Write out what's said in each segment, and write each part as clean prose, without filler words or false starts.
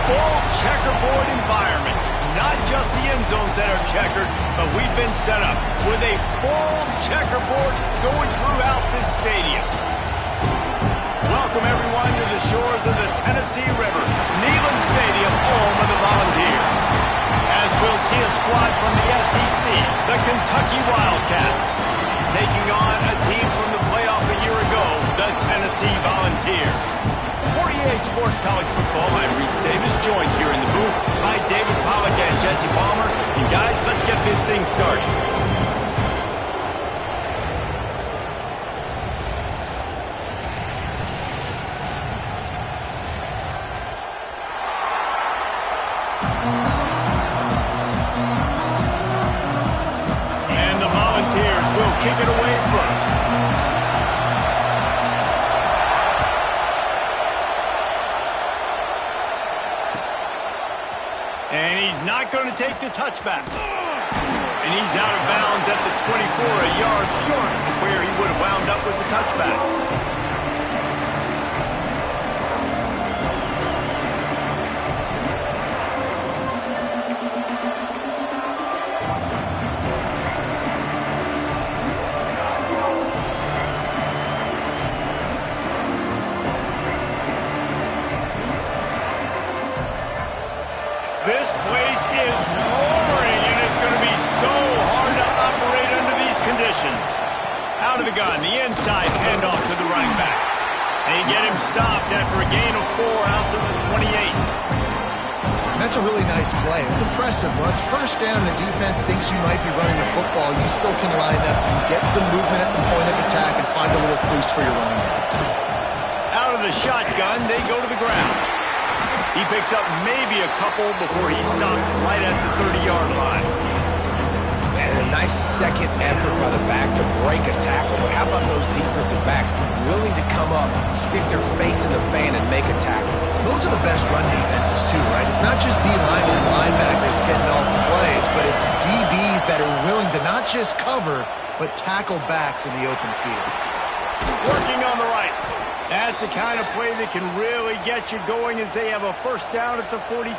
full checkerboard environment. Not just the end zones that are checkered, but we've been set up with a full checkerboard going throughout this stadium. Welcome, everyone, to the shores of the Tennessee River, Neyland Stadium, home of the Volunteers. As we'll see a squad from the SEC, the Kentucky Wildcats, taking on a team from the playoff a year ago, the Tennessee Volunteers. 48 Sports College Football, I'm Reese Davis, joined here in the booth by David Pollack and Jesse Palmer. And guys, let's get this thing started. And the Volunteers will kick it away first. And he's not going to take the touchback. And he's out of bounds at the 24, a yard short of where he would have wound up with the touchback. This place is roaring, and it's going to be so hard to operate under these conditions. Out of the gun, the inside handoff to the running back. They get him stopped after a gain of 4 out to the 28. That's a really nice play. It's impressive. When it's first down and the defense thinks you might be running the football, you still can line up and get some movement at the point of attack and find a little crease for your running back. Out of the shotgun, they go to the ground. He picks up maybe a couple before he stopped right at the 30-yard line. Man, a nice second effort by the back to break a tackle. But how about those defensive backs willing to come up, stick their face in the fan, and make a tackle? Those are the best run defenses, too, right? It's not just D-linemen and linebackers getting all the plays, but it's DBs that are willing to not just cover, but tackle backs in the open field. Working on the right. That's the kind of play that can really get you going as they have a first down at the 43.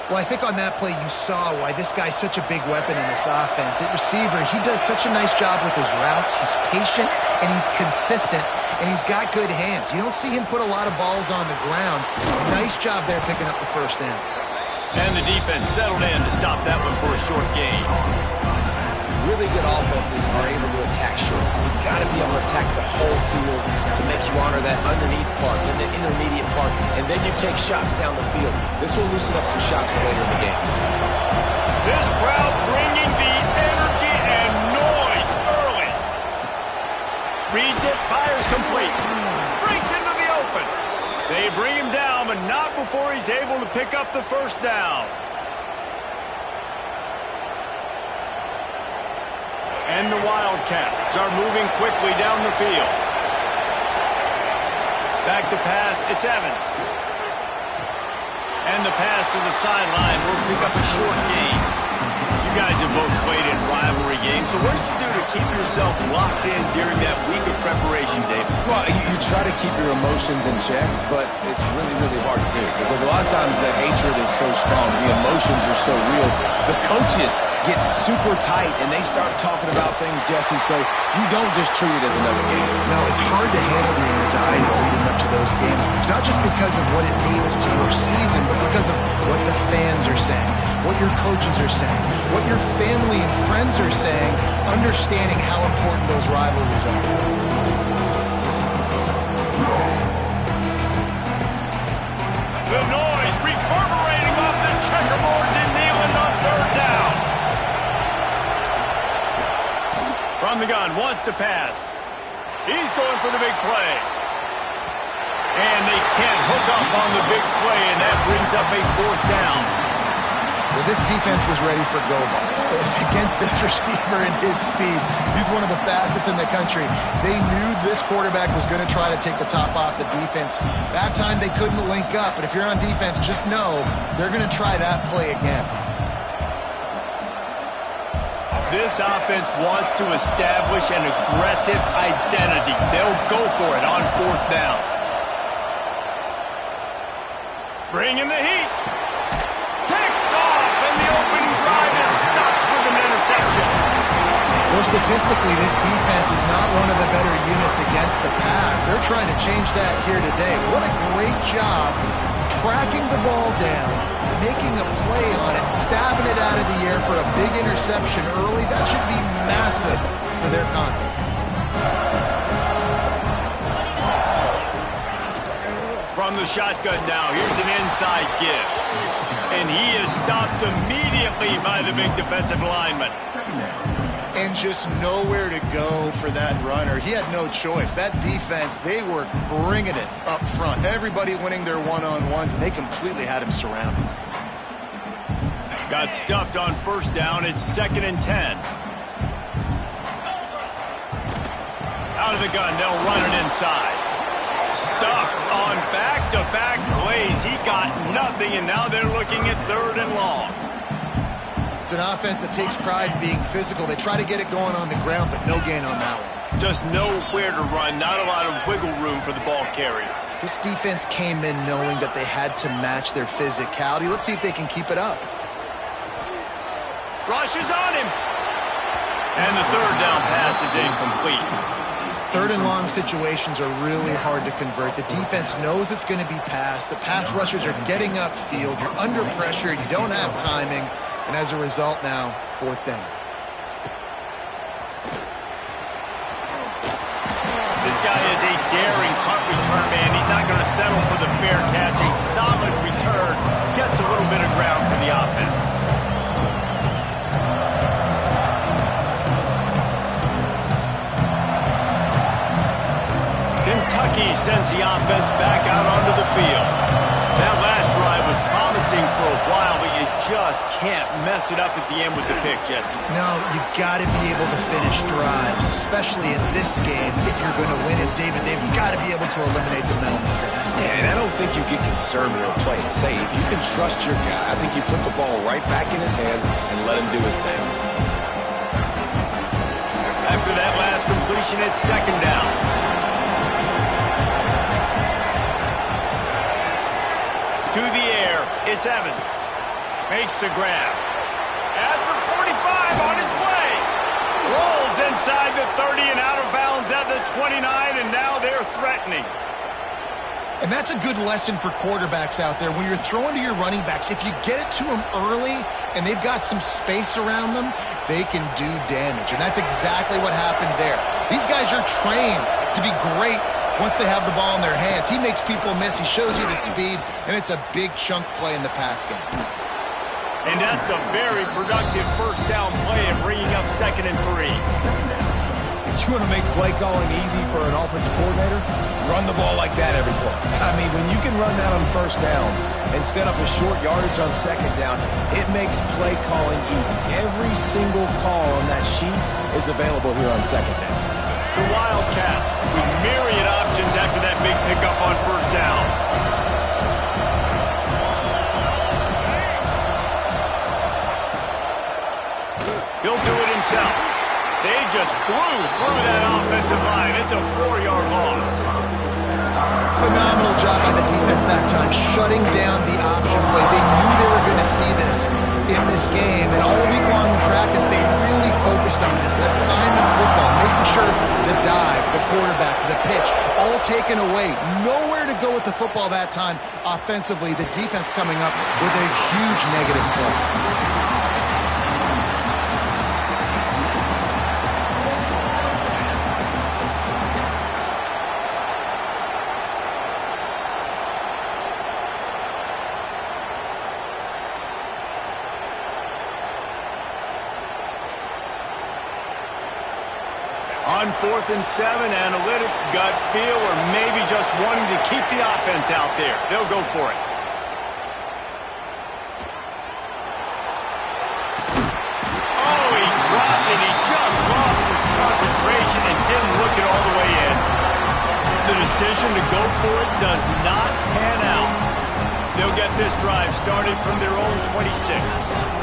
Well, I think on that play you saw why this guy's such a big weapon in this offense. At receiver, he does such a nice job with his routes. He's patient, and he's consistent, and he's got good hands. You don't see him put a lot of balls on the ground. Nice job there picking up the first down. And the defense settled in to stop that one for a short gain. Really good offenses are able to attack short. You've got to be able to attack the whole field to make you honor that underneath part, then the intermediate part, and then you take shots down the field. This will loosen up some shots for later in the game. This crowd bringing the energy and noise early. Reads it, fires complete. Breaks into the open. They bring him down, but not before he's able to pick up the first down. And the Wildcats are moving quickly down the field. Back to pass, it's Evans. And the pass to the sideline will pick up a short gain. You guys have both played in rivalry games, so what did you do to keep yourself locked in during that week of preparation, Dave? Well, you try to keep your emotions in check, but it's really, really hard to do because a lot of times the hatred is so strong, the emotions are so real. The coaches get super tight and they start talking about things, Jesse, so you don't just treat it as another game. No, it's hard to handle the anxiety leading up to those games, not just because of what it means to your season, but because of what the fans are saying, what your coaches are saying, what your family and friends are saying, understanding how important those rivalries are. The noise reverberating off the checkerboards in Neyland on third down. From the gun, wants to pass. He's going for the big play. And they can't hook up on the big play, and that brings up a fourth down. Well, this defense was ready for go balls. Against this receiver and his speed, he's one of the fastest in the country. They knew this quarterback was going to try to take the top off the defense. That time they couldn't link up, but if you're on defense, just know they're going to try that play again. This offense wants to establish an aggressive identity. They'll go for it on fourth down. Bringing the heat. Picked off, and the opening drive is stopped with an interception. Well, statistically, this defense is not one of the better units against the pass. They're trying to change that here today. What a great job tracking the ball down, making a play on it, stabbing it out of the air for a big interception early. That should be massive for their confidence. From the shotgun now, here's an inside give. And he is stopped immediately by the big defensive lineman. And just nowhere to go for that runner. He had no choice. That defense, they were bringing it up front. Everybody winning their one-on-ones, and they completely had him surrounded. Got stuffed on first down. It's 2nd and 10. Out of the gun, they'll run it inside. Stuffed on back-to-back plays. He got nothing, and now they're looking at 3rd and long. It's an offense that takes pride in being physical. They try to get it going on the ground, but no gain on that one. Just nowhere to run, not a lot of wiggle room for the ball carrier. This defense came in knowing that they had to match their physicality. Let's see if they can keep it up. Rushes on him. And the 3rd down pass is incomplete. 3rd and long situations are really hard to convert. The defense knows it's going to be passed. The pass rushers are getting upfield. You're under pressure. You don't have timing. And as a result now, 4th down. This guy is a daring punt return man. He's not going to settle for the fair catch. A solid return. Gets a little bit of ground for the offense. Kentucky sends the offense back out onto the field. That last drive was promising for a while, but you just can't mess it up at the end with the pick, Jesse. No, you got to be able to finish drives, especially in this game if you're going to win. And David, they've got to be able to eliminate the mental mistakes. Yeah, and I don't think you get conservative or play it safe. You can trust your guy. I think you put the ball right back in his hands and let him do his thing. After that last completion, it's 2nd down. To the air, it's Evans. Makes the grab. At the 45, on his way. Rolls inside the 30 and out of bounds at the 29, and now they're threatening. And that's a good lesson for quarterbacks out there. When you're throwing to your running backs, if you get it to them early and they've got some space around them, they can do damage. And that's exactly what happened there. These guys are trained to be great once they have the ball in their hands. He makes people miss. He shows you the speed, and it's a big chunk play in the pass game. And that's a very productive 1st down play and bringing up 2nd and 3. You want to make play calling easy for an offensive coordinator? Run the ball like that every play. I mean, when you can run that on 1st down and set up a short yardage on 2nd down, it makes play calling easy. Every single call on that sheet is available here on 2nd down. The Wildcats with myriad options after that big pickup on 1st down. He'll do it himself. They just blew through that offensive line. It's a 4-yard loss. Phenomenal job by the defense that time, shutting down the option play. They knew they were going to see this in this game, and all week long in practice, they really focused on this assignment football, making sure the dive, the quarterback, the pitch, all taken away. Nowhere to go with the football that time offensively. The defense coming up with a huge negative play. On 4th and 7, analytics, gut feel, or maybe just wanting to keep the offense out there. They'll go for it. Oh, he dropped it. He just lost his concentration and didn't look it all the way in. The decision to go for it does not pan out. They'll get this drive started from their own 26.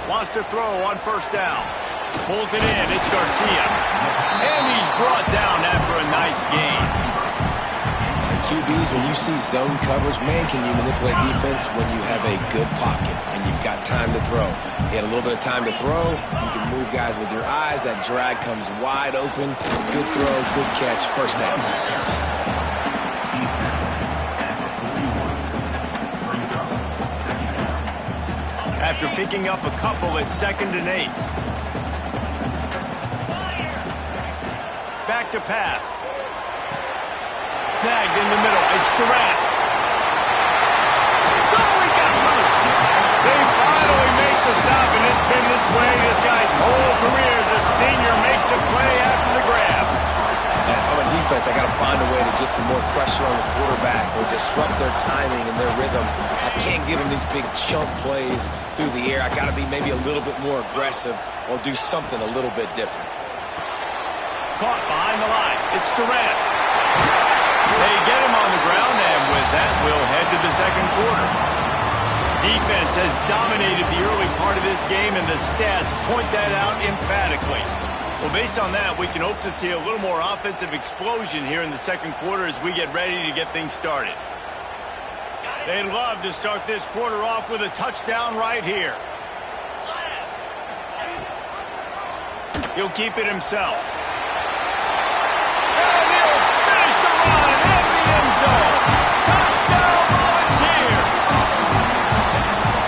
Wants to throw on 1st down. Pulls it in. It's Garcia. And he's brought down after a nice gain. QBs, when you see zone coverage, man, can you manipulate defense when you have a good pocket and you've got time to throw. He had a little bit of time to throw. You can move guys with your eyes. That drag comes wide open. Good throw, good catch, first down. After picking up a couple at 2nd and 8. Back to pass. Snagged in the middle. It's Durant. Oh, he got loose. They finally make the stop, and it's been this way this guy's whole career as a senior makes a play after the grab. And if I'm a defense, I got to find a way to get some more pressure on the quarterback or disrupt their timing and their rhythm. I can't give them these big chunk plays through the air. I got to be maybe a little bit more aggressive or do something a little bit different. Caught behind the line. It's Durant. They get him on the ground, and with that, we'll head to the second quarter. Defense has dominated the early part of this game, and the stats point that out emphatically. Well, based on that, we can hope to see a little more offensive explosion here in the second quarter as we get ready to get things started. They'd love to start this quarter off with a touchdown right here. He'll keep it himself. And he'll finish the run in the end zone. Touchdown, Volunteer!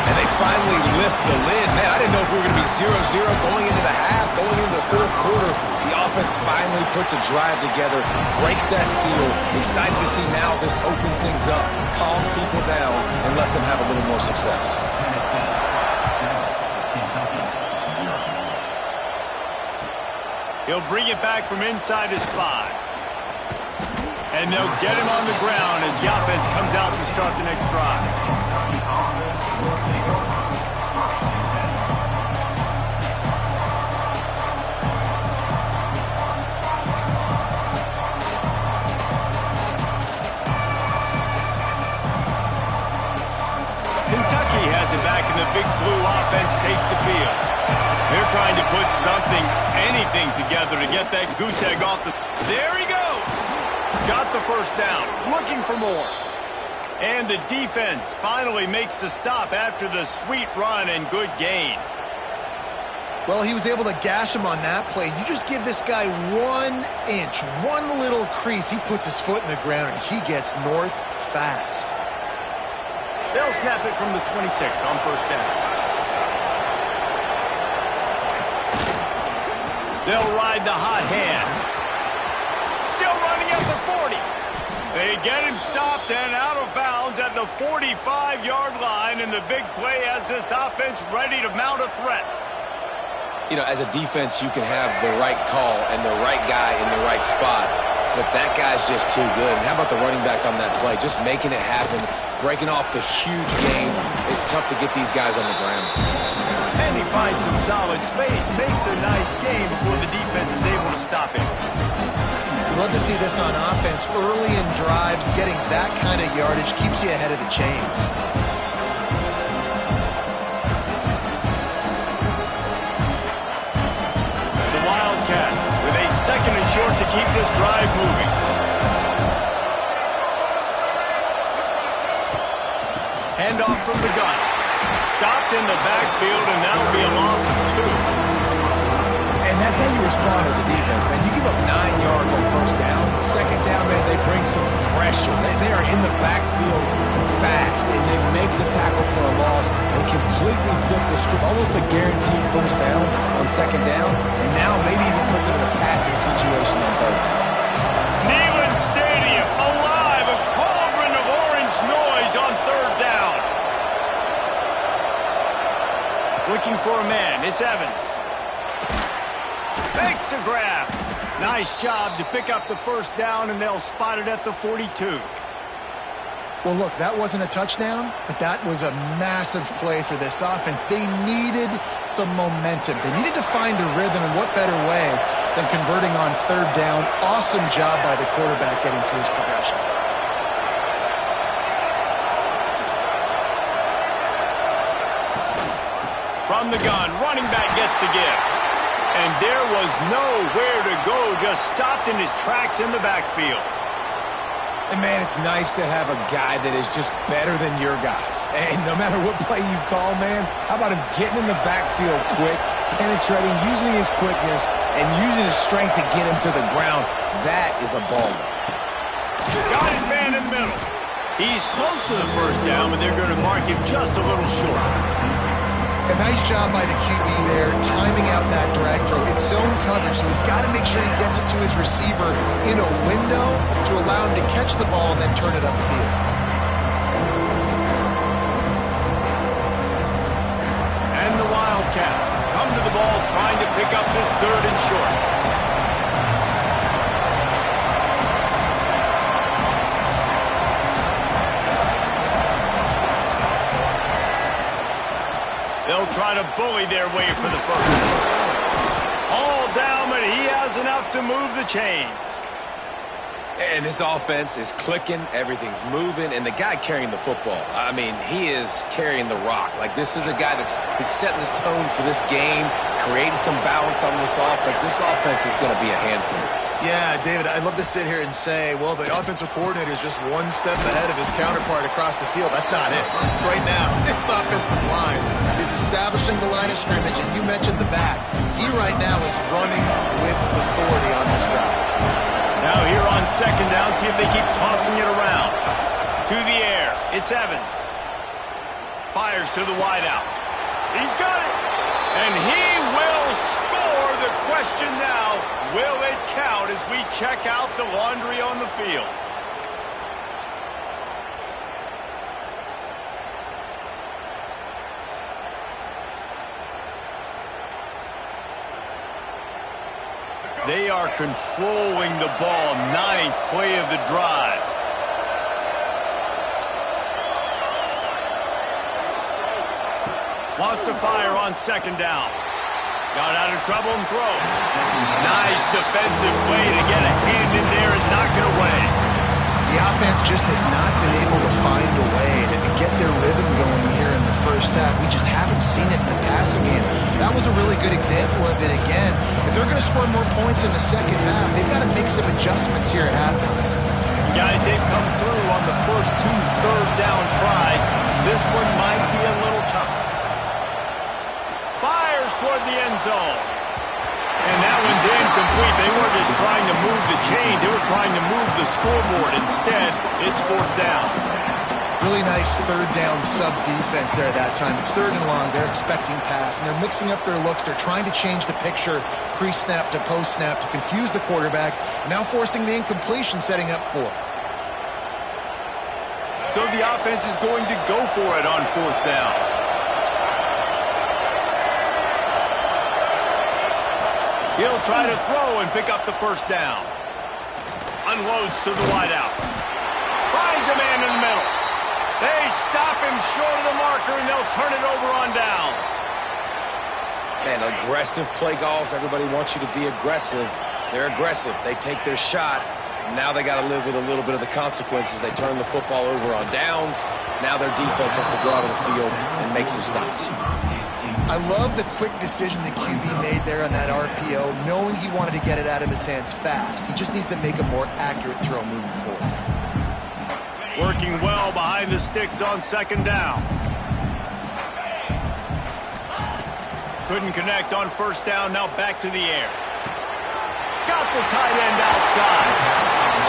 And they finally lift the lid. Man, I didn't know if we were going to be 0-0 going into the half, going into the fourth quarter. The offense finally puts a drive together, breaks that seal. Excited to see now this opens things up, calms people down, and lets them have a little more success. He'll bring it back from inside his 5. And they'll get him on the ground as the offense comes out to start the next drive. Kentucky has it back, and the Big Blue offense takes the field. They're trying to put something, anything together to get that goose egg off the... There he goes! Got the first down, looking for more. And the defense finally makes the stop after the sweet run and good gain. Well, he was able to gash him on that play. You just give this guy 1 inch, one little crease. He puts his foot in the ground, and he gets north fast. They'll snap it from the 26 on first down. They'll ride the hot hand. Still running at the 40. They get him stopped and out of bounds at the 45-yard line, and the big play has this offense ready to mount a threat. You know, as a defense, you can have the right call and the right guy in the right spot, but that guy's just too good. And how about the running back on that play? Just making it happen, breaking off the huge gain. It's tough to get these guys on the ground. And he finds some solid space, makes a nice game before the defense is able to stop him. You love to see this on offense. Early in drives, getting that kind of yardage keeps you ahead of the chains. The Wildcats with a 2nd and short to keep this drive moving. Handoff from the gun. Stopped in the backfield, and that'll be a loss of 2. And that's how you respond as a defense, man. You give up 9 yards on first down. Second down, man, they bring some pressure. They are in the backfield fast, and they make the tackle for a loss and completely flip the script. Almost a guaranteed first down on second down, and now maybe even put them in a passing situation on third down. Neyland Stadium alive, a cauldron of orange noise on third down. Looking for a man, it's Evans. Makes the grab. Nice job to pick up the first down, and they'll spot it at the 42. Well, look, that wasn't a touchdown, but that was a massive play for this offense. They needed some momentum. They needed to find a rhythm, and what better way than converting on third down. Awesome job by the quarterback getting through his progression. From the gun, running back gets to give. And there was nowhere to go, just stopped in his tracks in the backfield. And, man, it's nice to have a guy that is just better than your guys. And no matter what play you call, man, how about him getting in the backfield quick, penetrating, using his quickness, and using his strength to get him to the ground? That is a baller. Got his man in the middle. He's close to the first down, but they're going to mark him just a little short. A nice job by the QB there, timing out that drag throw. It's zone coverage, so he's got to make sure he gets it to his receiver in a window to allow him to catch the ball and then turn it upfield. And the Wildcats come to the ball trying to pick up this 3rd and short. They'll try to bully their way for the first. All down, but he has enough to move the chains. And this offense is clicking, everything's moving, and the guy carrying the football, I mean, he is carrying the rock. Like, this is a guy he's setting this tone for this game, creating some balance on this offense. This offense is going to be a handful. Yeah, David, I'd love to sit here and say, well, the offensive coordinator is just one step ahead of his counterpart across the field. That's not it. Right now, this offensive line is establishing the line of scrimmage, and you mentioned the back. He right now is running with authority on this route. Now here on 2nd down, see if they keep tossing it around. To the air, it's Evans. Fires to the wideout. He's got it. And he will score. The question now, will it count as we check out the laundry on the field? They are controlling the ball. 9th play of the drive. Wants to fire on 2nd down. Got out of trouble and throws. Nice defensive play to get a hand in there and knock it away. The offense just has not been able to find a way to get their rhythm going here in the first half. We just haven't seen it in the passing game. That was a really good example of it again. If they're going to score more points in the second half, they've got to make some adjustments here at halftime. Guys, they've come through on the first 2 third down tries. This one might be a little tougher. Fires toward the end zone. And that one's incomplete. They weren't just trying to move the chains. They were trying to move the scoreboard. Instead, it's 4th down. Really nice 3rd down sub-defense there that time. It's 3rd and long. They're expecting pass, and they're mixing up their looks. They're trying to change the picture pre-snap to post-snap to confuse the quarterback, now forcing the incompletion, setting up 4th. So the offense is going to go for it on 4th down. He'll try to throw and pick up the first down. Unloads to the wideout. Finds a man in the middle. They stop him short of the marker, and they'll turn it over on downs. Man, aggressive play calls. Everybody wants you to be aggressive. They're aggressive. They take their shot. Now they got to live with a little bit of the consequences. They turn the football over on downs. Now their defense has to go out on the field and make some stops. I love the quick decision the QB made there on that RPO, knowing he wanted to get it out of his hands fast. He just needs to make a more accurate throw moving forward. Working well behind the sticks on 2nd down. Couldn't connect on 1st down, now back to the air. Got the tight end outside.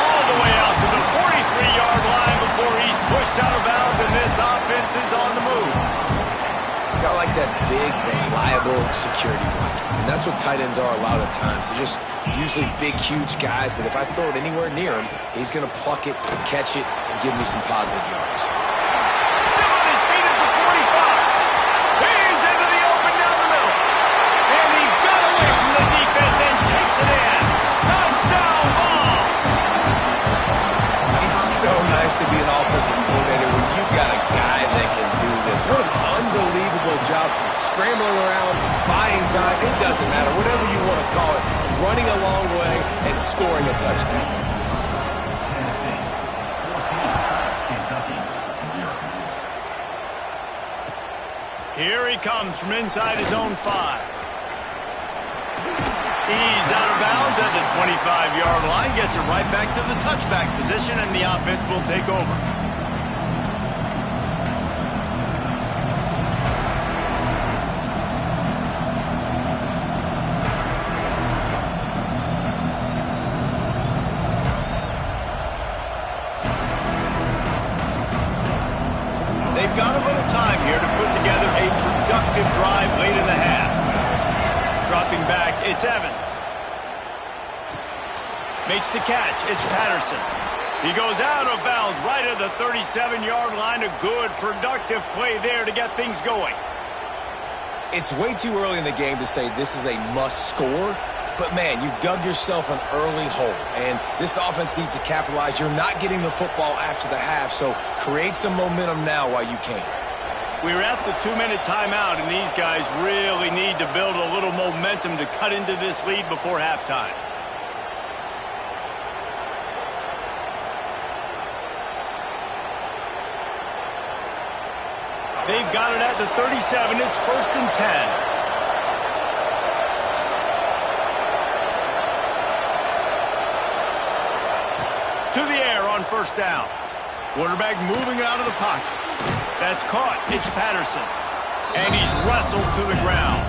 All the way out to the 43-yard line before he's pushed out of bounds, and this offense is on the move. I like that big, reliable security blanket. And that's what tight ends are a lot of the times. They're just usually big, huge guys that if I throw it anywhere near him, he's going to pluck it, catch it, and give me some positive yards. Still on his feet at the 45. He's into the open down the middle. And he got away from the defense and takes it in. Touchdown ball. It's so nice to be an offensive coordinator when you've got a guy that can do this. What an unbelievable job scrambling around, buying time. It doesn't matter, whatever you want to call it, running a long way and scoring a touchdown. Here he comes from inside his own 5. He's out of bounds at the 25-yard line. and gets it right back to the touchback position, and the offense will take over. They've got a little time here to put together a productive drive late in the half. Dropping back, it's Evans. Makes the catch, it's Patterson. He goes out of bounds right at the 37-yard line. A good, productive play there to get things going. It's way too early in the game to say this is a must score. But, man, you've dug yourself an early hole, and this offense needs to capitalize. You're not getting the football after the half, so create some momentum now while you can. We're at the 2-minute timeout, and these guys really need to build a little momentum to cut into this lead before halftime. They've got it at the 37. It's 1st and 10. To the air on 1st down. Quarterback moving out of the pocket. That's caught. It's Patterson. And he's wrestled to the ground.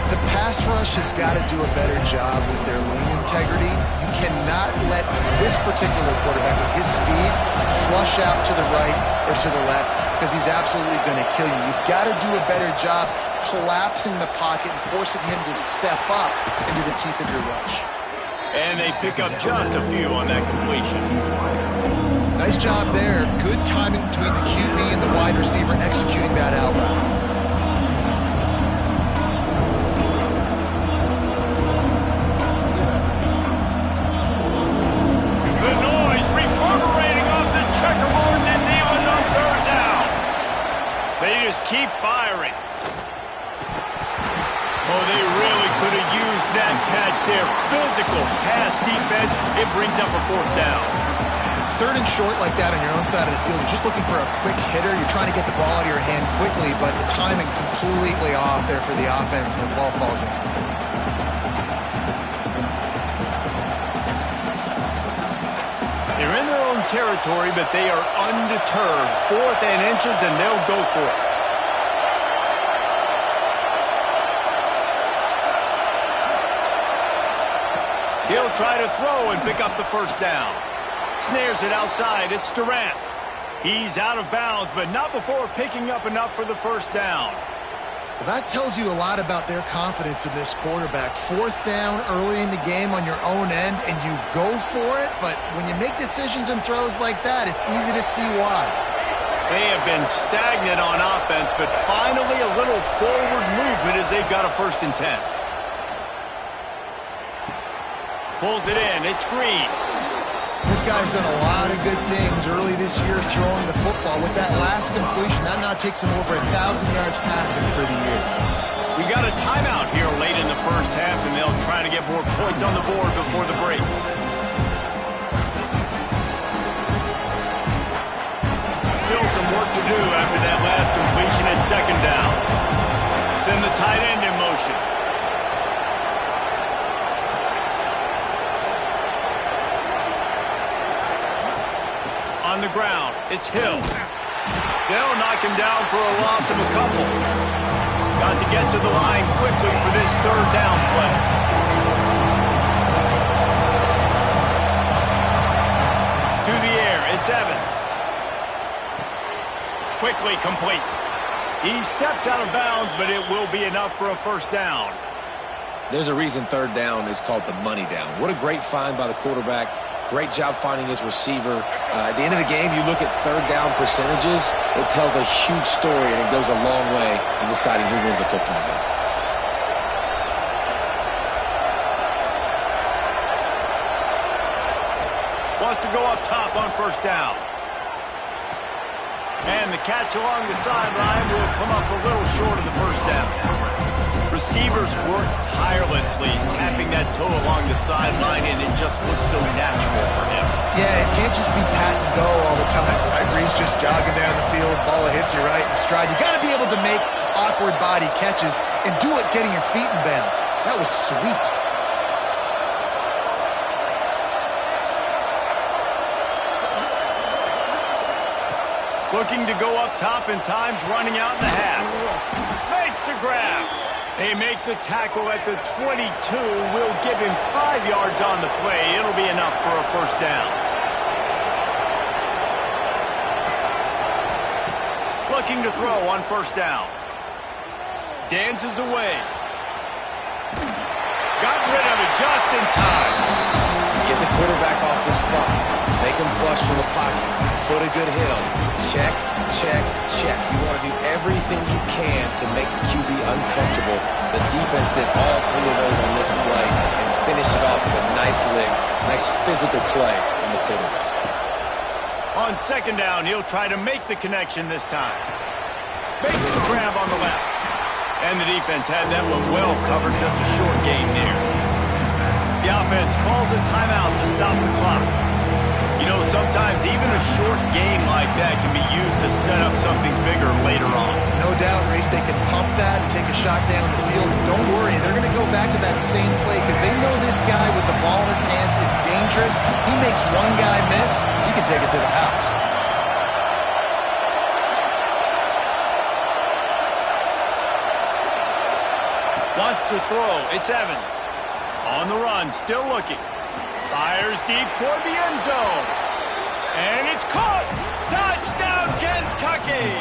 The pass rush has got to do a better job with their lane integrity. You cannot let this particular quarterback with his speed flush out to the right or to the left because he's absolutely going to kill you. You've got to do a better job collapsing the pocket and forcing him to step up into the teeth of your rush. And they pick up just a few on that completion. Nice job there. Good timing between the QB and the wide receiver executing that out route. The noise reverberating off the checkerboards and kneeling on 3rd down. They just keep firing. Oh, they really could have used that catch there. Physical pass defense. It brings up a 4th down. 3rd and short like that on your own side of the field. You're just looking for a quick hitter. You're trying to get the ball out of your hand quickly, but the timing completely off there for the offense, and the ball falls in. They're in their own territory, but they are undeterred. 4th and inches, and they'll go for it. He'll try to throw and pick up the 1st down. Snares it outside. It's Durant. He's out of bounds, but not before picking up enough for the 1st down. Well, that tells you a lot about their confidence in this quarterback. 4th down early in the game on your own end, and you go for it, but when you make decisions and throws like that, it's easy to see why. They have been stagnant on offense, but finally a little forward movement as they've got a 1st and 10. Pulls it in. It's Green. This guy's done a lot of good things early this year throwing the football. With that last completion, that now takes him over 1,000 yards passing for the year. We got a timeout here late in the 1st half, and they'll try to get more points on the board before the break. Still some work to do after that last completion at 2nd down. Send the tight end in motion. On the ground, it's Hill. They'll knock him down for a loss of a couple. Got to get to the line quickly for this 3rd down play. To the air, it's Evans. Quickly complete. He steps out of bounds, but it will be enough for a 1st down. There's a reason 3rd down is called the money down. What a great find by the quarterback. Great job finding his receiver. At the end of the game, you look at 3rd down percentages. It tells a huge story, and it goes a long way in deciding who wins a football game. Wants to go up top on 1st down. And the catch along the sideline will come up a little short of the 1st down. Receivers work tirelessly, tapping that toe along the sideline, and it just looks so natural for him. Yeah, it can't just be pat and go all the time, right? Where he's just jogging down the field, ball hits you right in stride. You got to be able to make awkward body catches and do it getting your feet in bounds. That was sweet. Looking to go up top, and time's running out in the half. Makes the grab. They make the tackle at the 22. Will give him 5 yards on the play. It'll be enough for a first down. Looking to throw on first down. Dances away. Got rid of it just in time. Get the quarterback off his spot. Make him flush from the pocket. Put a good hit on him. Check, check, check. You want to do everything you can to make the QB uncomfortable. The defense did all 3 of those on this play and finished it off with a nice lick, nice physical play on the quarterback. On second down, he'll try to make the connection this time. Makes the grab on the left. And the defense had that one well covered, just a short gain there. The offense calls a timeout to stop the clock. You know, sometimes even a short game like that can be used to set up something bigger later on. No doubt, Reese, they can pump that and take a shot down the field. And don't worry, they're going to go back to that same play because they know this guy with the ball in his hands is dangerous. He makes one guy miss, he can take it to the house. Wants to throw. It's Evans. On the run, still looking. Fires deep toward the end zone. And it's caught. Touchdown, Kentucky.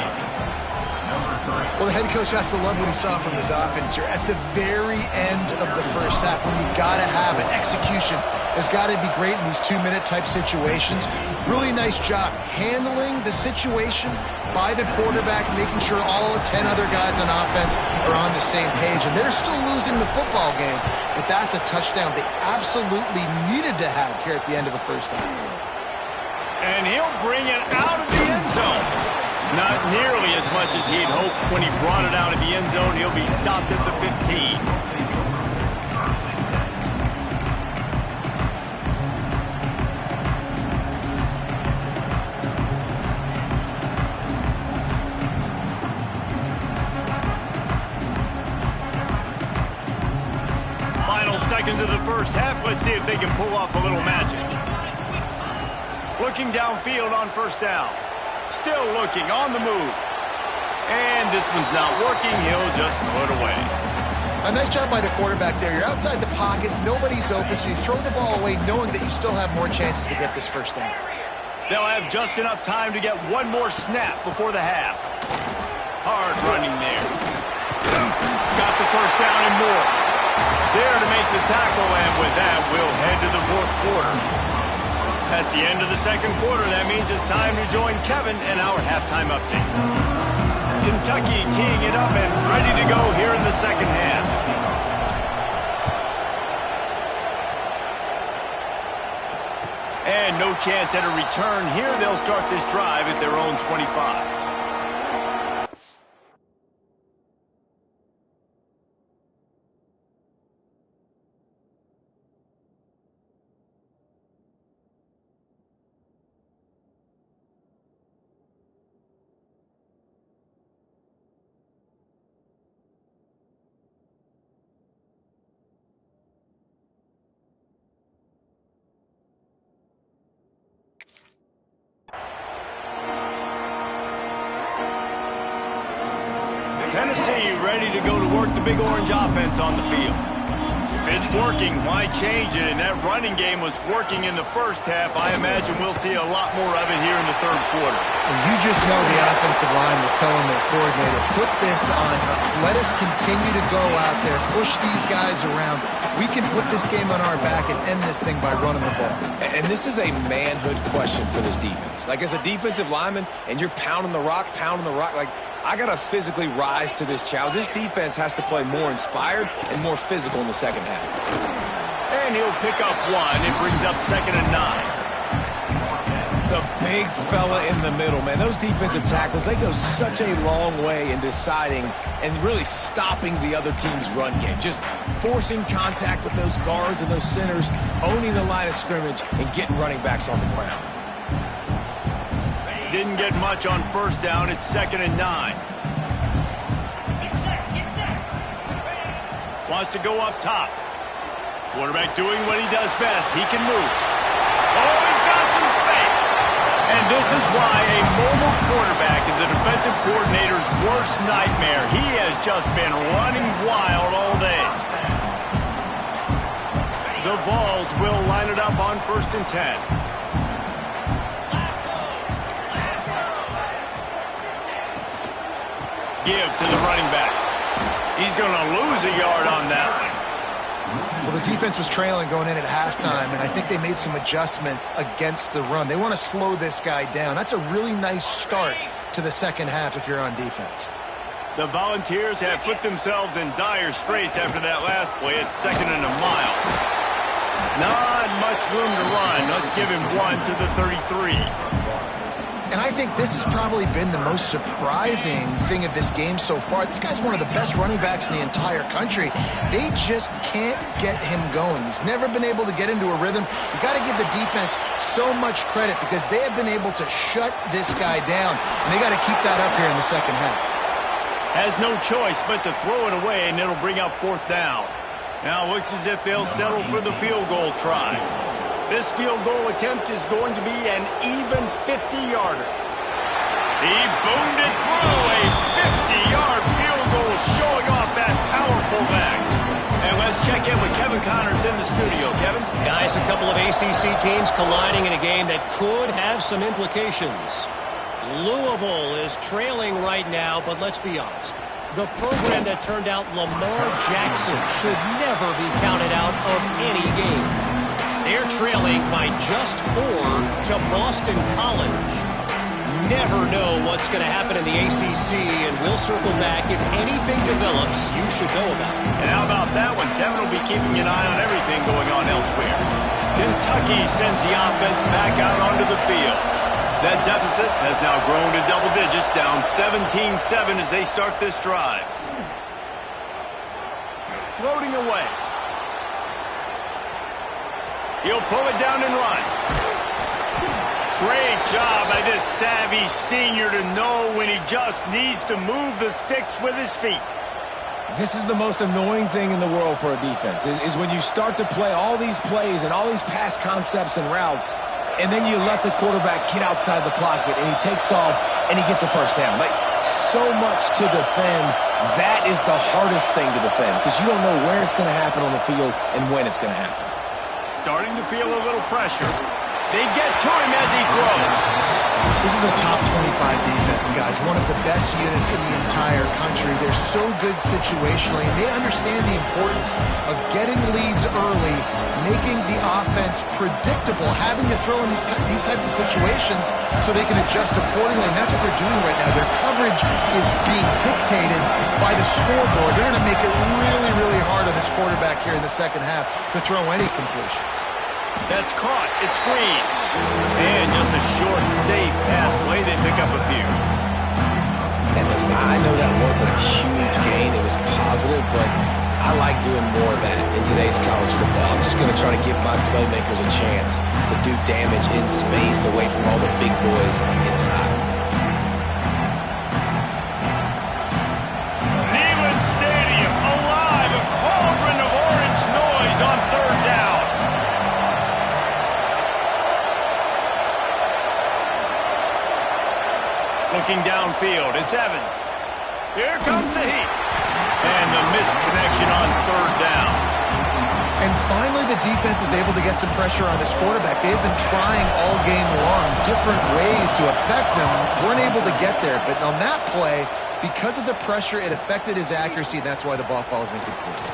Well, the head coach has to love what he saw from his offense here. At the very end of the first half, when you got to have it, execution has got to be great in these 2-minute type situations. Really nice job handling the situation by the quarterback, making sure all 10 other guys on offense are on the same page. And they're still losing the football game, but that's a touchdown they absolutely needed to have here at the end of the first half. And he'll bring it out of the end zone. Not nearly as much as he'd hoped when he brought it out of the end zone. He'll be stopped at the 15. Final seconds of the first half. Let's see if they can pull off a little magic. Looking downfield on first down. Still looking, on the move. And this one's not working. He'll just throw it away. A nice job by the quarterback there. You're outside the pocket. Nobody's open, so you throw the ball away knowing that you still have more chances to get this first down. They'll have just enough time to get one more snap before the half. Hard running there. Got the first down and more. There to make the tackle, and with that, we'll head to the fourth quarter. That's the end of the second quarter. That means it's time to join Kevin in our halftime update. Kentucky teeing it up and ready to go here in the second half. And no chance at a return here. They'll start this drive at their own 25. Tennessee ready to go to work the Big Orange offense on the field. If it's working, why change it? And that running game was working in the first half. I imagine we'll see a lot more of it here in the third quarter. And you just know the offensive line was telling their coordinator, put this on us. Let us continue to go out there, push these guys around. We can put this game on our back and end this thing by running the ball. And this is a manhood question for this defense. Like, as a defensive lineman, and you're pounding the rock, like, I got to physically rise to this challenge. This defense has to play more inspired and more physical in the second half. And he'll pick up one. It brings up 2nd and 9. The big fella in the middle, man. Those defensive tackles, they go such a long way in deciding and really stopping the other team's run game. Just forcing contact with those guards and those centers, owning the line of scrimmage, and getting running backs on the ground. Didn't get much on first down. It's 2nd and 9. Wants to go up top. Quarterback doing what he does best. He can move. Oh, he's got some space. And this is why a mobile quarterback is a defensive coordinator's worst nightmare. He has just been running wild all day. The Vols will line it up on 1st and 10. Give to the running back. He's going to lose a yard on that one. Well, the defense was trailing going in at halftime, and I think they made some adjustments against the run. They want to slow this guy down. That's a really nice start to the second half if you're on defense. The Volunteers have put themselves in dire straits after that last play. It's 2nd and a mile. Not much room to run. Let's give him 1 to the 33. And I think this has probably been the most surprising thing of this game so far. This guy's one of the best running backs in the entire country. They just can't get him going. He's never been able to get into a rhythm. You got to give the defense so much credit because they have been able to shut this guy down, and they got to keep that up here in the second half. Has no choice but to throw it away, and it'll bring up 4th down. Now it looks as if they'll settle for the field goal try. This field goal attempt is going to be an even 50-yarder. He boomed it through a 50-yard field goal, showing off that powerful leg. And let's check in with Kevin Connors in the studio. Kevin? Guys, a couple of ACC teams colliding in a game that could have some implications. Louisville is trailing right now, but let's be honest. The program that turned out Lamar Jackson should never be counted out of any game. They're trailing by just 4 to Boston College. Never know what's going to happen in the ACC, and we'll circle back if anything develops you should know about. And how about that one? Kevin will be keeping an eye on everything going on elsewhere. Kentucky sends the offense back out onto the field. That deficit has now grown to double digits, down 17-7 as they start this drive. Floating away. He'll pull it down and run. Great job by this savvy senior to know when he just needs to move the sticks with his feet. This is the most annoying thing in the world for a defense, is when you start to play all these plays and all these pass concepts and routes, and then you let the quarterback get outside the pocket, and he takes off, and he gets a first down. Like, so much to defend. That is the hardest thing to defend, because you don't know where it's going to happen on the field and when it's going to happen. Starting to feel a little pressure. They get to him as he throws. This is a top 25 defense, guys. One of the best units in the entire country. They're so good situationally, and they understand the importance of getting leads early, making the offense predictable, having to throw in these types of situations so they can adjust accordingly, and that's what they're doing right now. Their coverage is being dictated by the scoreboard. They're going to make it really, really hard on this quarterback here in the second half to throw any completions. That's caught. It's green. And just a short, safe pass play. They pick up a few. And listen, I know that wasn't a huge gain. It was positive, but I like doing more of that in today's college football. I'm just going to try to give my playmakers a chance to do damage in space away from all the big boys inside. Neyland Stadium alive. A cauldron of orange noise on 3rd down. Looking downfield, it's Evans. Here comes the heat. And the missed connection on 3rd down. And finally, the defense is able to get some pressure on this quarterback. They've been trying all game long different ways to affect him. Weren't able to get there. But on that play, because of the pressure, it affected his accuracy, and that's why the ball falls incomplete.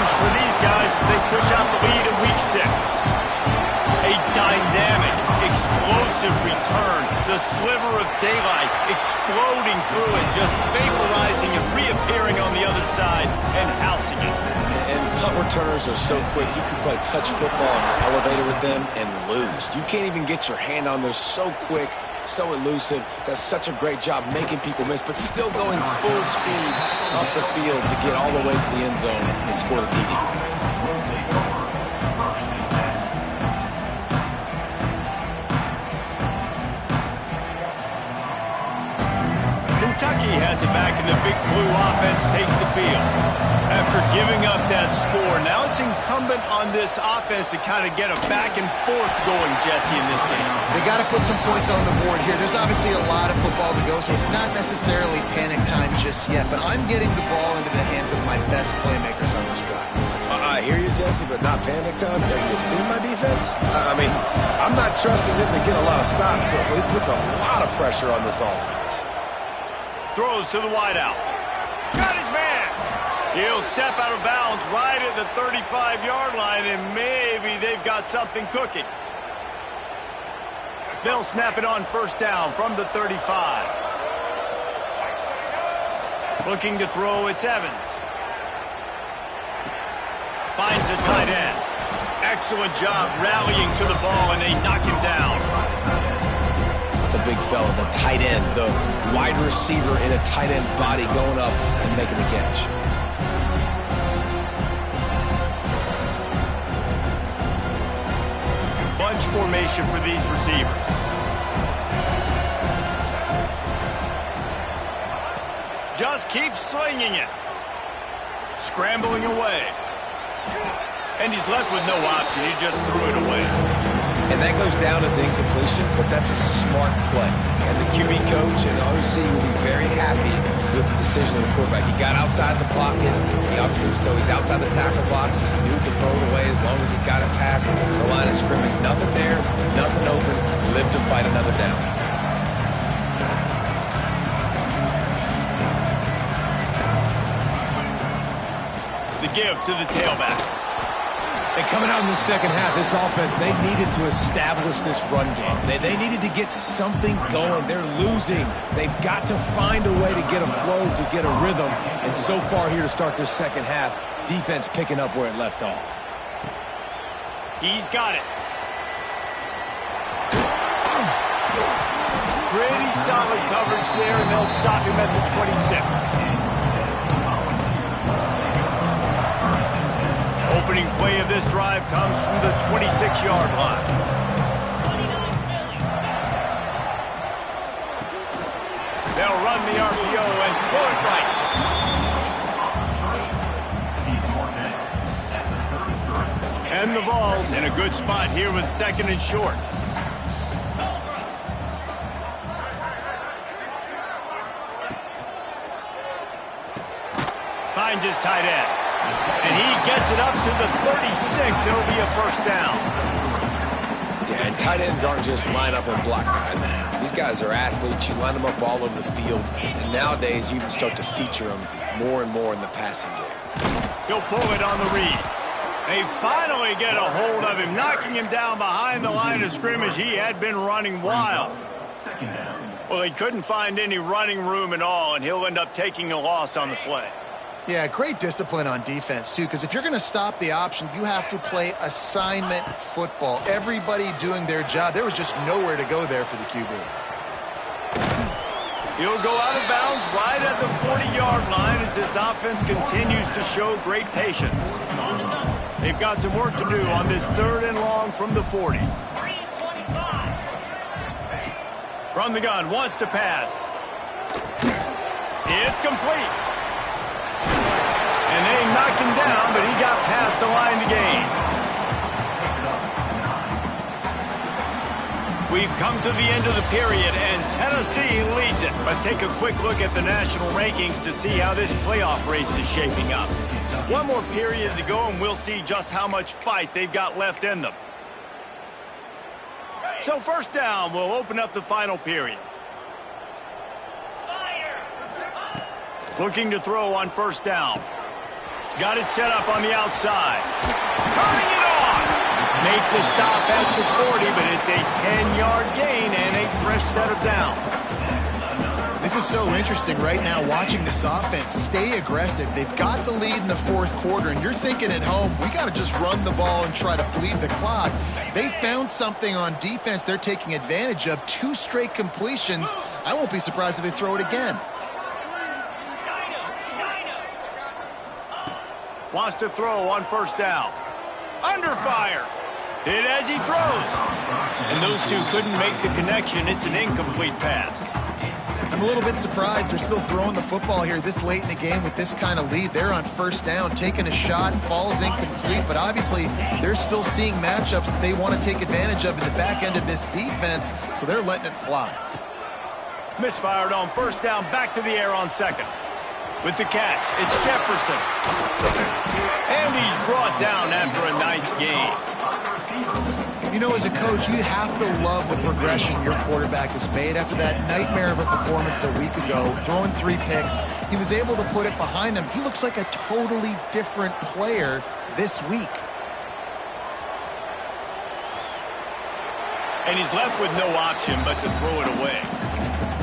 For these guys as they push out the lead in Week 6. A dynamic, explosive return. The sliver of daylight exploding through it, just vaporizing and reappearing on the other side and housing it. And punt returners are so quick. You can play touch football on an elevator with them and lose. You can't even get your hand on them. They're so quick, so elusive. Does such a great job making people miss, but still going full speed up the field to get all the way to the end zone and score the TD. and the Big Blue offense takes the field. After giving up that score, now it's incumbent on this offense to kind of get a back and forth going, Jesse, in this game. They got to put some points on the board here. There's obviously a lot of football to go, so it's not necessarily panic time just yet, but I'm getting the ball into the hands of my best playmakers on this drive. I hear you, Jesse, but not panic time. Have you seen my defense? I mean, I'm not trusting them to get a lot of stops, so it puts a lot of pressure on this offense. Throws to the wideout. Got his man. He'll step out of bounds right at the 35-yard line, and maybe they've got something cooking. They'll snap it on first down from the 35. Looking to throw, it's Evans. Finds a tight end. Excellent job rallying to the ball, and they knock him down. The big fella, the tight end, the wide receiver in a tight end's body going up and making the catch. Bunch formation for these receivers. Just keeps slinging it. Scrambling away. And he's left with no option. He just threw it away. And that goes down as an incompletion, but that's a smart play. And the QB coach and the OC will be very happy with the decision of the quarterback. He got outside the pocket. He obviously was he's outside the tackle box. He knew he could throw it away as long as he got it past the line of scrimmage. Nothing there, nothing open. Live to fight another down. The give to the tailback. And coming out in the second half, this offense, they needed to establish this run game. They needed to get something going. They're losing. They've got to find a way to get a flow, to get a rhythm. And so far here to start this second half, defense picking up where it left off. He's got it. Pretty solid coverage there, and they'll stop him at the 26. Opening play of this drive comes from the 26-yard line. They'll run the RPO and throw it right. And the Vols in a good spot here with second and short. Finds his tight end. And he gets it up to the 36. It'll be a first down. Yeah, and tight ends aren't just line up and block guys. These guys are athletes. You line them up all over the field. And nowadays, you can start to feature them more and more in the passing game. He'll pull it on the read. They finally get a hold of him, knocking him down behind the line of scrimmage. He had been running wild. Well, he couldn't find any running room at all, and he'll end up taking a loss on the play. Yeah, great discipline on defense, too, because if you're going to stop the option, you have to play assignment football. Everybody doing their job. There was just nowhere to go there for the QB. He'll go out of bounds right at the 40-yard line as this offense continues to show great patience. They've got some work to do on this third and long from the 40. From the gun, wants to pass. It's complete. And they knocked him down, but he got past the line to gain. We've come to the end of the period, and Tennessee leads it. Let's take a quick look at the national rankings to see how this playoff race is shaping up. One more period to go, and we'll see just how much fight they've got left in them. So first down, we'll open up the final period. Looking to throw on first down. Got it set up on the outside. Turning it on. Make the stop at the 40, but it's a 10-yard gain and a fresh set of downs. This is so interesting right now watching this offense stay aggressive. They've got the lead in the fourth quarter, and you're thinking at home, we got to just run the ball and try to bleed the clock. They found something on defense they're taking advantage of. 2 straight completions. I won't be surprised if they throw it again. Wants to throw on first down. Under fire. Hit as he throws. And those two couldn't make the connection. It's an incomplete pass. I'm a little bit surprised they're still throwing the football here this late in the game with this kind of lead. They're on first down, taking a shot, falls incomplete, but obviously they're still seeing matchups that they want to take advantage of in the back end of this defense, so they're letting it fly. Misfired on first down, back to the air on second. With the catch, it's Jefferson. And he's brought down after a nice gain. You know, as a coach, you have to love the progression your quarterback has made. After that nightmare of a performance a week ago, throwing 3 picks, he was able to put it behind him. He looks like a totally different player this week. And he's left with no option but to throw it away.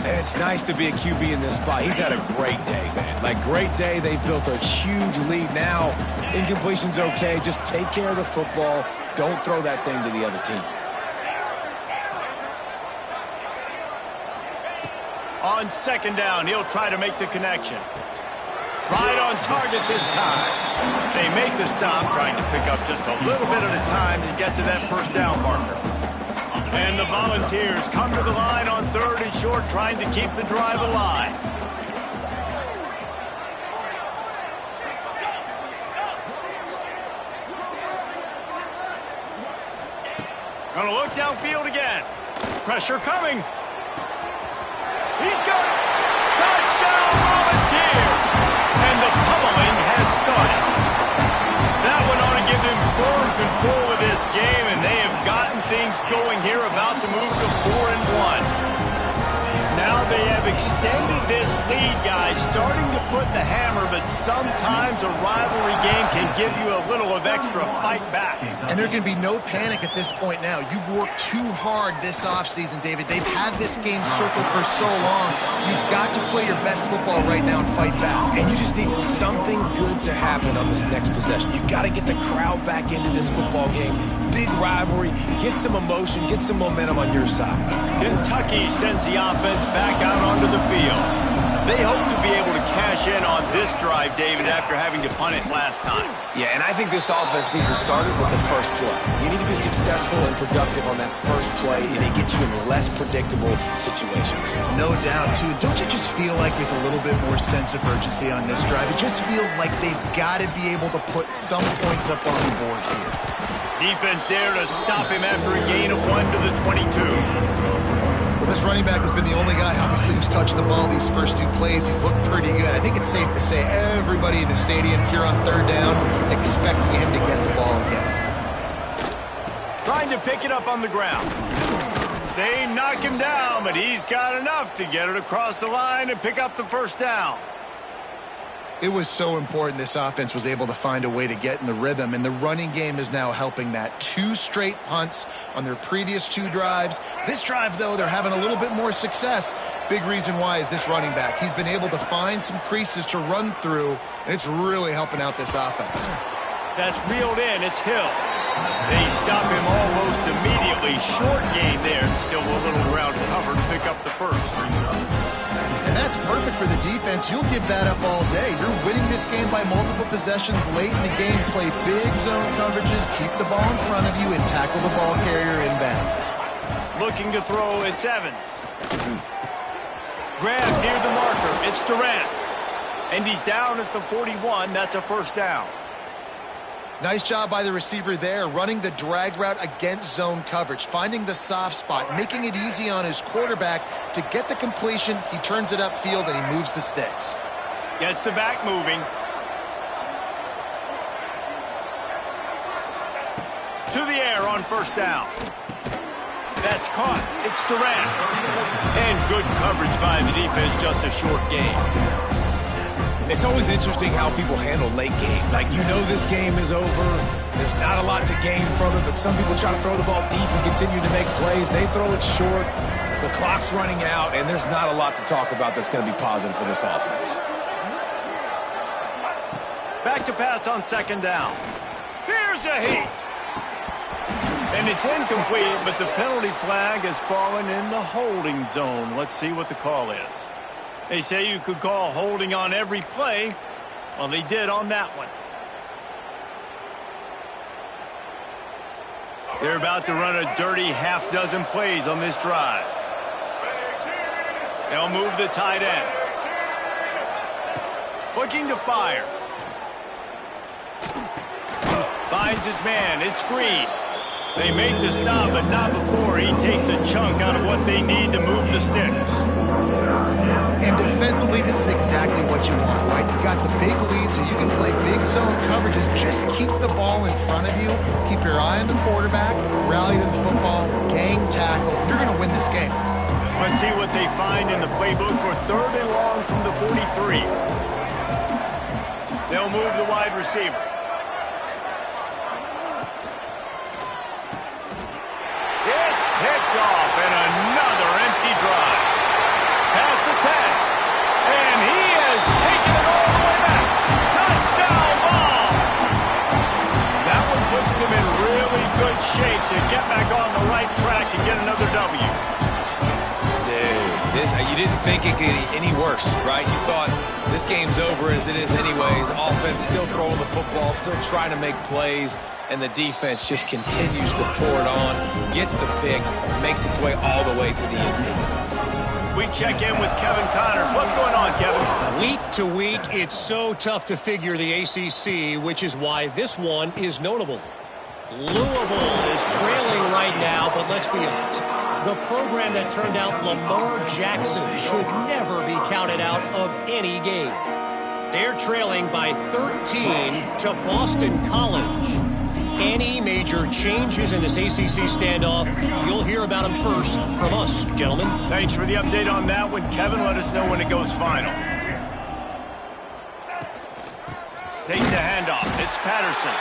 And it's nice to be a QB in this spot. He's had a great day, man. Like, great day. They've built a huge lead now. Incompletion's okay. Just take care of the football. Don't throw that thing to the other team. On second down, he'll try to make the connection. Right on target this time. They make the stop, trying to pick up just a little bit at a time to get to that first down marker. And the Volunteers come to the line on 3rd and short, trying to keep the drive alive. Gonna look downfield again. Pressure coming. He's got it. Touchdown, Volunteers. And the pummeling has started. That one ought to give them full control of this game, and they have gotten things going here, about to move to 4-1. Now they have extended this lead, guys, starting to put the hammer, but sometimes a rivalry game can give you a little of extra fight back. And there can be no panic at this point now. You've worked too hard this offseason, David. They've had this game circled for so long. You've got to play your best football right now and fight back. And you just need something good to happen on this next possession. You've got to get the crowd back into this football game. Big rivalry. Get some emotion. Get some momentum on your side. Kentucky sends the offense back out onto the field. They hope to be able to cash in on this drive, David, after having to punt it last time. Yeah, and I think this offense needs to start it with the first play. You need to be successful and productive on that first play, and it gets you in less predictable situations. No doubt, too. Don't you just feel like there's a little bit more sense of urgency on this drive? It just feels like they've got to be able to put some points up on the board here. Defense there to stop him after a gain of 1 to the 22. Well, this running back has been the only guy, obviously, who's touched the ball these first 2 plays. He's looked pretty good. I think it's safe to say everybody in the stadium here on 3rd down expecting him to get the ball again. Trying to pick it up on the ground. They knock him down, but he's got enough to get it across the line and pick up the first down. It was so important this offense was able to find a way to get in the rhythm, and the running game is now helping that. 2 straight punts on their previous 2 drives. This drive, though, they're having a little bit more success. Big reason why is this running back. He's been able to find some creases to run through, and it's really helping out this offense. That's reeled in. It's Hill. They stop him almost immediately. Short gain there, and still a little ground to cover to pick up the first. And that's perfect for the defense. You'll give that up all day. You're winning this game by multiple possessions late in the game. Play big zone coverages, keep the ball in front of you, and tackle the ball carrier inbounds. Looking to throw, it's Evans. Grab near the marker, it's Durant. And he's down at the 41. That's a first down. Nice job by the receiver there, running the drag route against zone coverage, finding the soft spot, making it easy on his quarterback to get the completion. He turns it upfield, and he moves the sticks. Gets the back moving. To the air on first down. That's caught. It's Durant. And good coverage by the defense, just a short gain. It's always interesting how people handle late game. Like, you know this game is over. There's not a lot to gain from it, but some people try to throw the ball deep and continue to make plays. They throw it short. The clock's running out, and there's not a lot to talk about that's going to be positive for this offense. Back to pass on second down. Here's a heat. And it's incomplete, but the penalty flag has fallen in the holding zone. Let's see what the call is. They say you could call holding on every play. Well, they did on that one. They're about to run a dirty half-dozen plays on this drive. They'll move the tight end. Looking to fire. Finds his man. It's Green. They make the stop, but not before he takes a chunk out of what they need to move the sticks. And defensively, this is exactly what you want, right? You got the big lead, so you can play big zone coverages. Just keep the ball in front of you. Keep your eye on the quarterback. Rally to the football. Gang tackle. You're going to win this game. Let's see what they find in the playbook for 3rd and long from the 43. They'll move the wide receiver. It's picked off, and another empty drive. Past the 10. And he has taken it all the way back. Touchdown ball! That one puts them in really good shape to get back on the right track and get another W. You didn't think it could get any worse, right? You thought this game's over as it is anyways. Offense still throwing the football, still trying to make plays, and the defense just continues to pour it on, gets the pick, makes its way all the way to the end zone. We check in with Kevin Connors. What's going on, Kevin? Week to week, it's so tough to figure the ACC, which is why this one is notable. Louisville is trailing right now, but let's be honest. The program that turned out Lamar Jackson should never be counted out of any game. They're trailing by 13 to Boston College. Any major changes in this ACC standoff, you'll hear about them first from us, gentlemen. Thanks for the update on that one, Kevin. Let us know when it goes final. Takes the handoff. It's Patterson.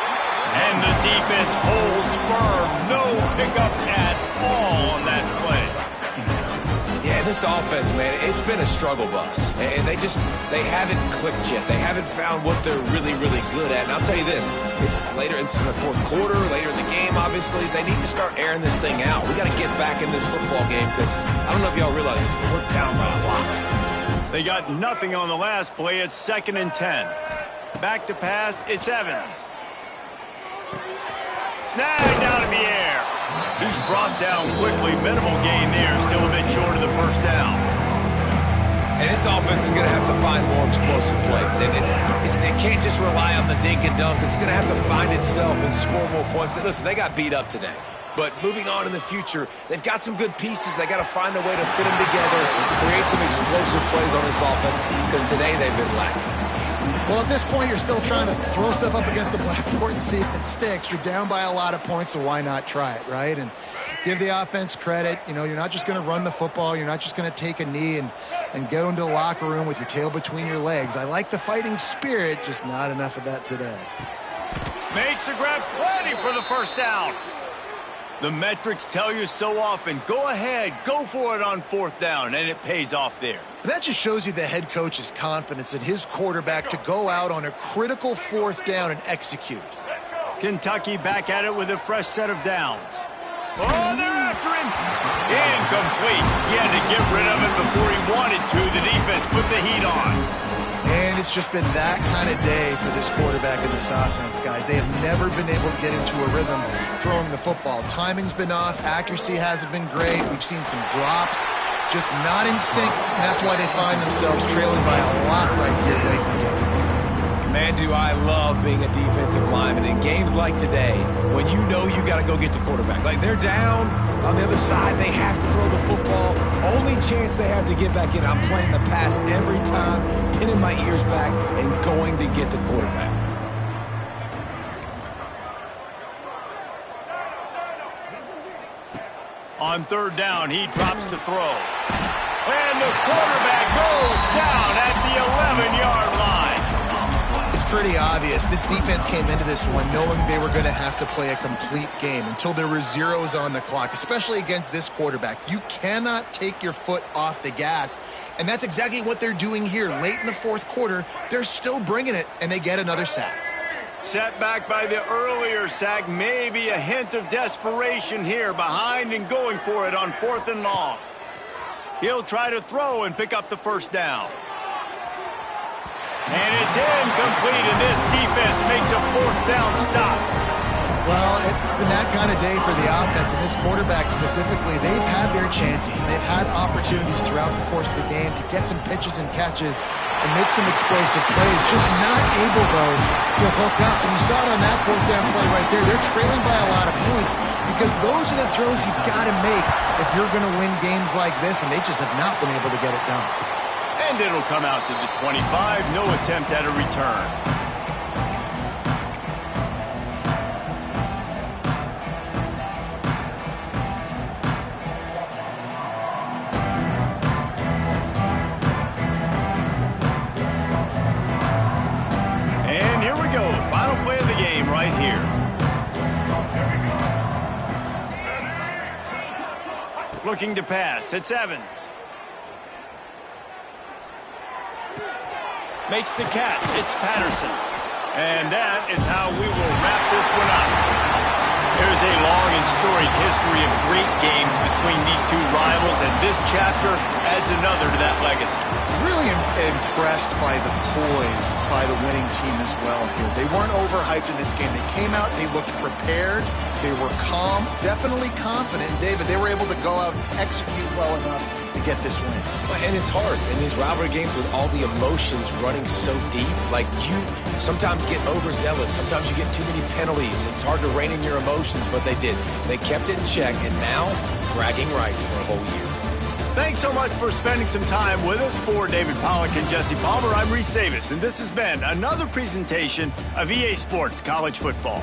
And the defense holds firm. No pickup at all on that play. Yeah, this offense, man, it's been a struggle bus. And they haven't clicked yet. They haven't found what they're really, really good at. And I'll tell you this, it's later in the 4th quarter, later in the game, obviously. They need to start airing this thing out. We got to get back in this football game because I don't know if y'all realize this, but we're down by a lot. They got nothing on the last play. It's 2nd and 10. Back to pass. It's Evans. Snagged out of the air. He's brought down quickly. Minimal gain there. Still a bit short of the first down. And this offense is going to have to find more explosive plays. And it can't just rely on the dink and dunk. It's going to have to find itself and score more points. Listen, they got beat up today. But moving on in the future, they've got some good pieces. They got to find a way to fit them together, create some explosive plays on this offense, because today they've been lacking. Well, at this point, you're still trying to throw stuff up against the blackboard and see if it sticks. You're down by a lot of points, so why not try it, right? And give the offense credit. You know, you're not just going to run the football. You're not just going to take a knee and go into the locker room with your tail between your legs. I like the fighting spirit, just not enough of that today. Makes the grab plenty for the first down. The metrics tell you so often, go ahead, go for it on 4th down, and it pays off there. And that just shows you the head coach's confidence in his quarterback to go out on a critical 4th down and execute. Kentucky back at it with a fresh set of downs. Oh, they're after him. Incomplete. He had to get rid of it before he wanted to. The defense put the heat on. And it's just been that kind of day for this quarterback and this offense, guys. They have never been able to get into a rhythm throwing the football. Timing's been off. Accuracy hasn't been great. We've seen some drops. Just not in sync, and that's why they find themselves trailing by a lot right here late in the game. Man, do I love being a defensive lineman in games like today when you know you got to go get the quarterback. Like, they're down on the other side. They have to throw the football. Only chance they have to get back in. I'm playing the pass every time, pinning my ears back, and going to get the quarterback. On 3rd down, he drops to throw. And the quarterback goes down at the 11-yard line. It's pretty obvious. This defense came into this one knowing they were going to have to play a complete game until there were zeros on the clock, especially against this quarterback. You cannot take your foot off the gas, and that's exactly what they're doing here. Late in the 4th quarter, they're still bringing it, and they get another sack. Set back by the earlier sack, maybe a hint of desperation here, behind and going for it on 4th and long. He'll try to throw and pick up the first down. And it's incomplete, and this defense makes a 4th down stop. Well, it's been that kind of day for the offense, and this quarterback specifically, they've had their chances. They've had opportunities throughout the course of the game to get some pitches and catches and make some explosive plays, just not able, though, to hook up. And you saw it on that fourth down play right there. They're trailing by a lot of points because those are the throws you've got to make if you're going to win games like this, and they just have not been able to get it done. And it'll come out to the 25. No attempt at a return. And here we go. Final play of the game right here. Looking to pass. It's Evans. Makes the catch. It's Patterson. And that is how we will wrap this one up. There's a long and storied history of great games between these two rivals, and this chapter adds another to that legacy. Really impressed by the poise by the winning team as well here. They weren't overhyped in this game. They came out, they looked prepared, they were calm, definitely confident. David, they were able to go out and execute well enough to get this win. And it's hard in these rivalry games with all the emotions running so deep. Like, you sometimes get overzealous. Sometimes you get too many penalties. It's hard to rein in your emotions, but they did. They kept it in check, and now bragging rights for a whole year. Thanks so much for spending some time with us. For David Pollack and Jesse Palmer, I'm Reese Davis, and this has been another presentation of EA Sports College Football.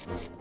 you.